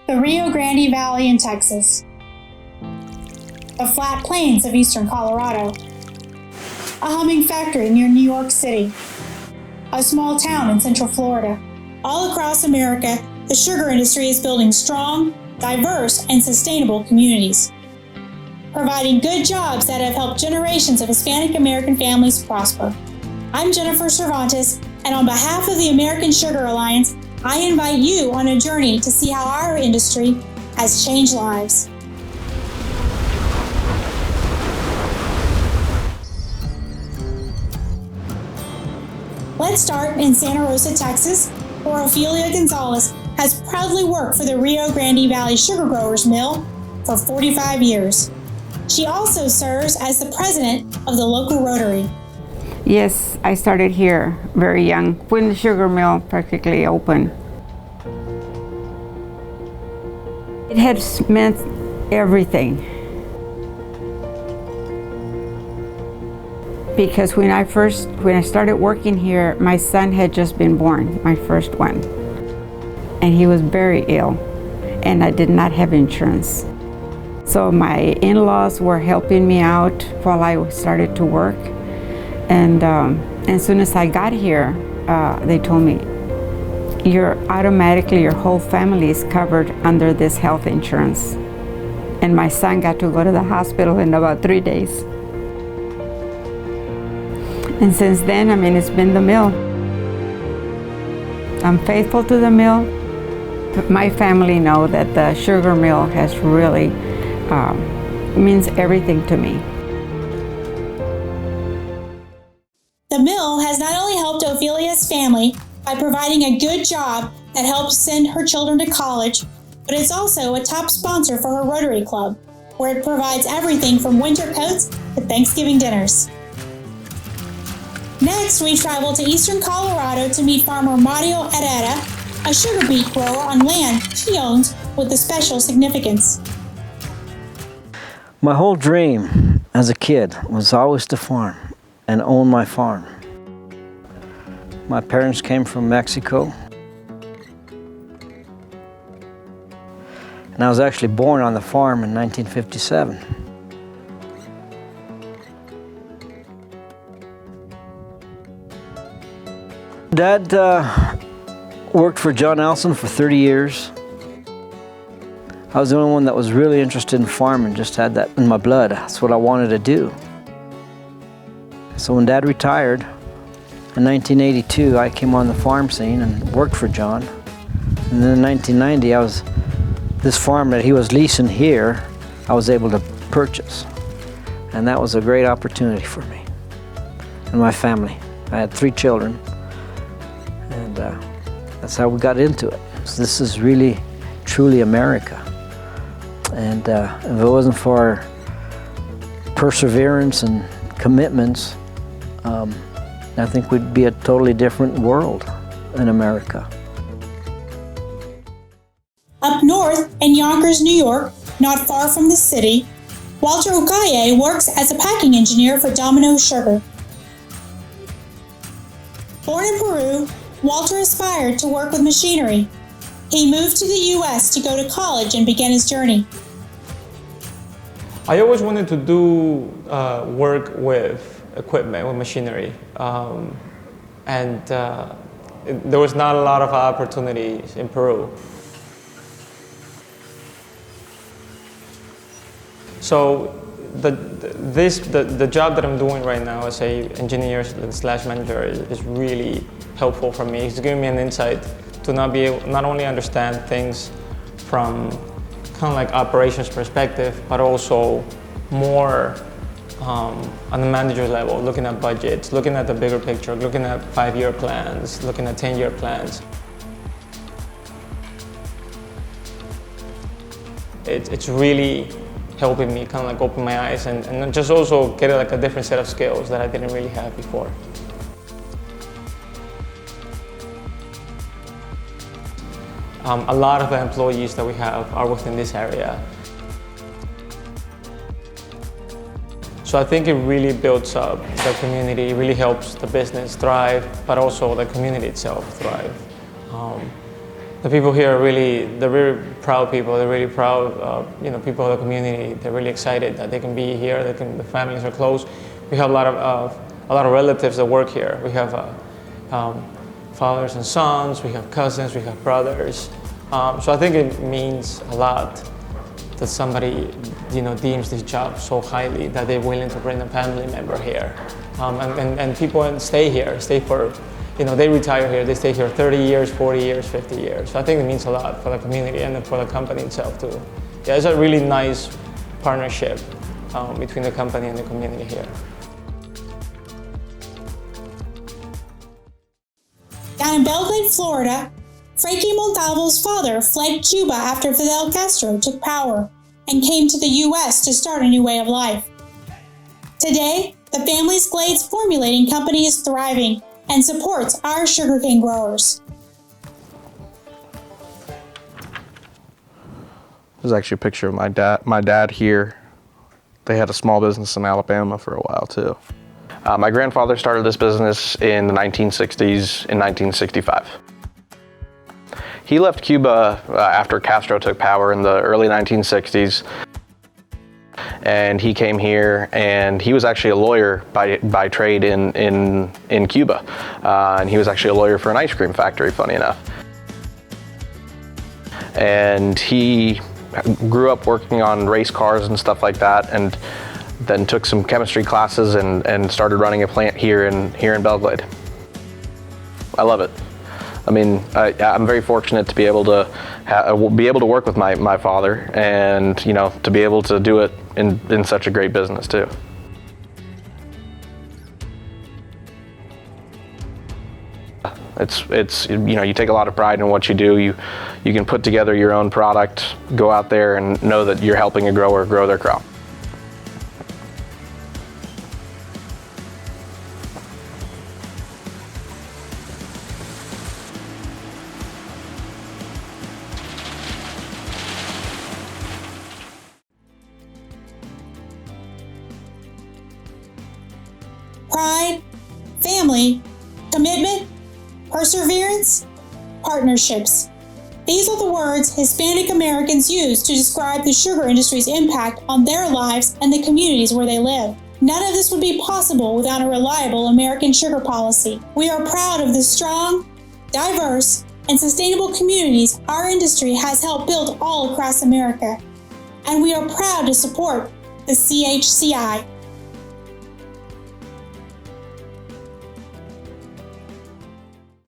the Rio Grande Valley in Texas, the flat plains of eastern Colorado, a humming factory near New York City, a small town in central Florida. All across America, the sugar industry is building strong, diverse, and sustainable communities, providing good jobs that have helped generations of Hispanic American families prosper. I'm Jennifer Cervantes, and on behalf of the American Sugar Alliance, I invite you on a journey to see how our industry has changed lives. Let's start in Santa Rosa, Texas, where Ophelia Gonzalez has proudly worked for the Rio Grande Valley Sugar Growers Mill for 45 years. She also serves as the president of the local Rotary. Yes, I started here very young, when the sugar mill practically opened. It has meant everything. Because when I started working here, my son had just been born, my first one. And he was very ill, and I did not have insurance. So my in-laws were helping me out while I started to work. And as soon as I got here, they told me, your whole family is covered under this health insurance. And my son got to go to the hospital in about 3 days. And since then, it's been the mill. I'm faithful to the mill. My family know that the sugar mill has really means everything to me. The mill has not only helped Ophelia's family by providing a good job that helps send her children to college, but it's also a top sponsor for her Rotary Club, where it provides everything from winter coats to Thanksgiving dinners. Next, we travel to eastern Colorado to meet farmer Mario Herrera, a sugar beet grower on land he owns with a special significance. My whole dream as a kid was always to farm and own my farm. My parents came from Mexico, and I was actually born on the farm in 1957. Dad worked for John Elson for 30 years. I was the only one that was really interested in farming, just had that in my blood. That's what I wanted to do. So when Dad retired in 1982, I came on the farm scene and worked for John. And then in 1990, this farm that he was leasing here, I was able to purchase. And that was a great opportunity for me and my family. I had 3 children. And that's how we got into it. So this is really, truly America. And if it wasn't for our perseverance and commitments, I think we'd be a totally different world in America. Up north in Yonkers, New York, not far from the city, Walter Ucalle works as a packing engineer for Domino Sugar. Born in Peru, Walter aspired to work with machinery. He moved to the U.S. to go to college and began his journey. I always wanted to do work with equipment, with machinery. There was not a lot of opportunities in Peru. So the job that I'm doing right now as a engineer / manager is really helpful for me. It's giving me an insight to not only understand things from kind of like operations perspective, but also more on the manager level, looking at budgets, looking at the bigger picture, looking at 5-year plans, looking at 10-year plans. It's really helping me kind of like open my eyes and just also get like a different set of skills that I didn't really have before. A lot of the employees that we have are within this area. So I think it really builds up the community, it really helps the business thrive, but also the community itself thrive. the people here are they're very proud people. They're really proud, people of the community. They're really excited that they can be here. The families are close. We have a lot of relatives that work here. We have fathers and sons. We have cousins. We have brothers. So I think it means a lot that somebody, deems this job so highly that they're willing to bring a family member here, and people stay here, they retire here, they stay here 30 years, 40 years, 50 years. So I think it means a lot for the community and for the company itself too. Yeah, it's a really nice partnership between the company and the community here. Down in Belgrade, Florida, Frankie Montalvo's father fled Cuba after Fidel Castro took power and came to the U.S. to start a new way of life. Today, the family's Glades formulating company is thriving and supports our sugarcane growers. This is actually a picture of my dad here. They had a small business in Alabama for a while too. My grandfather started this business in the 1960s, in 1965. He left Cuba after Castro took power in the early 1960s, and he came here, and he was actually a lawyer by trade in Cuba, and he was actually a lawyer for an ice cream factory, funny enough. And he grew up working on race cars and stuff like that, and then took some chemistry classes and started running a plant here in Belglade. I love it. I mean, I'm very fortunate to be able to work with my father, and to be able to do it in such a great business too. It's you take a lot of pride in what you do. You can put together your own product, go out there and know that you're helping a grower grow their crop. Pride, family, commitment, perseverance, partnerships. These are the words Hispanic Americans use to describe the sugar industry's impact on their lives and the communities where they live. None of this would be possible without a reliable American sugar policy. We are proud of the strong, diverse, and sustainable communities our industry has helped build all across America. And we are proud to support the CHCI.